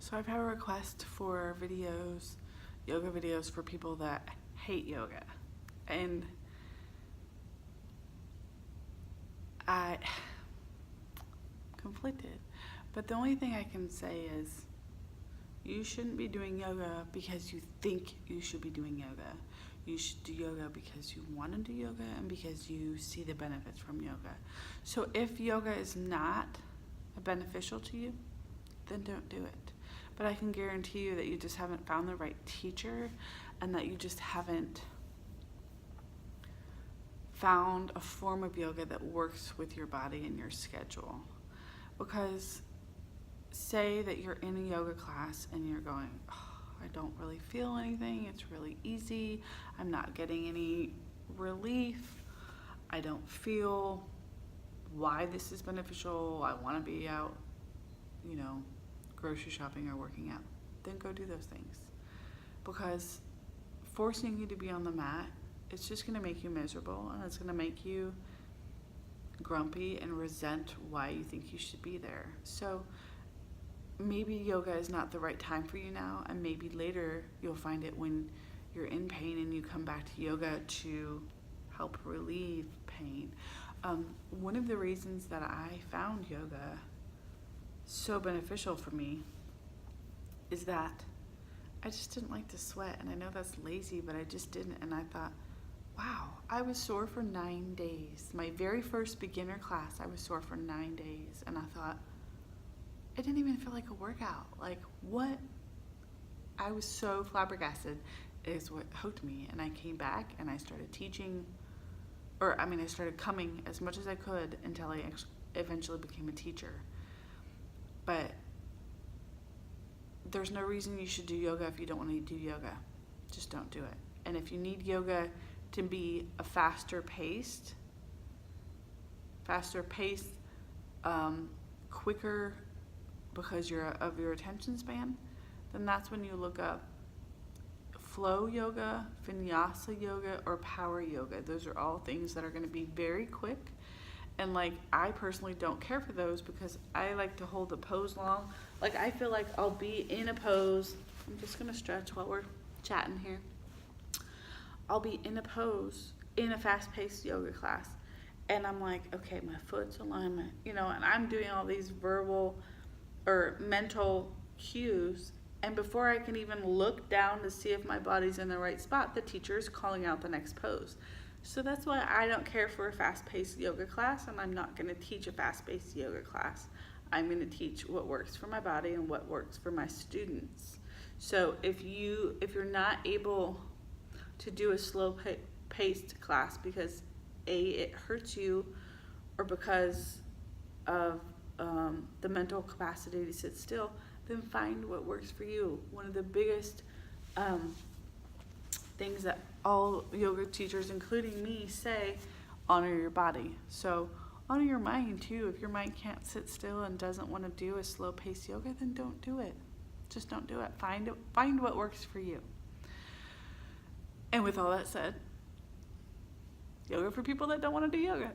So I've had a request for videos, yoga videos for people that hate yoga. And I'm conflicted. But the only thing I can say is you shouldn't be doing yoga because you think you should be doing yoga. You should do yoga because you want to do yoga and because you see the benefits from yoga. So if yoga is not beneficial to you, then don't do it. But I can guarantee you that you just haven't found the right teacher and that you just haven't found a form of yoga that works with your body and your schedule. Because say that you're in a yoga class and you're going, oh, I don't really feel anything, it's really easy, I'm not getting any relief, I don't feel why this is beneficial, I want to be out, grocery shopping or working out, then go do those things. Because forcing you to be on the mat, it's just going to make you miserable, and it's going to make you grumpy and resent why you think you should be there. So maybe yoga is not the right time for you now, and maybe later you'll find it when you're in pain and you come back to yoga to help relieve pain. One of the reasons that I found yoga so beneficial for me is that I just didn't like to sweat, and I know that's lazy, but I just didn't. And I thought, wow, I was sore for 9 days. My very first beginner class, I was sore for 9 days, and I thought, it didn't even feel like a workout. Like, what? I was so flabbergasted is what hooked me. And I came back and I started teaching, I started coming as much as I could until I eventually became a teacher. But there's no reason you should do yoga if you don't want to do yoga. Just don't do it. And if you need yoga to be a faster paced, quicker, because you're of your attention span, then that's when you look up flow yoga, vinyasa yoga, or power yoga. Those are all things that are going to be very quick. And I personally don't care for those because I like to hold the pose long. I feel like I'll be in a pose. I'm just going to stretch while we're chatting here. I'll be in a pose in a fast-paced yoga class. And I'm like, okay, my foot's alignment, and I'm doing all these verbal or mental cues, and before I can even look down to see if my body's in the right spot, the teacher is calling out the next pose. So that's why I don't care for a fast-paced yoga class, and I'm not going to teach a fast-paced yoga class. I'm going to teach what works for my body and what works for my students. So if you're not able to do a slow-paced class because it hurts you, or because of the mental capacity to sit still, then find what works for you. One of the biggest things that all yoga teachers, including me, say, honor your body. So honor your mind too. If your mind can't sit still and doesn't want to do a slow-paced yoga, then don't do it. Just don't do it. Find what works for you. And with all that said, yoga for people that don't want to do yoga.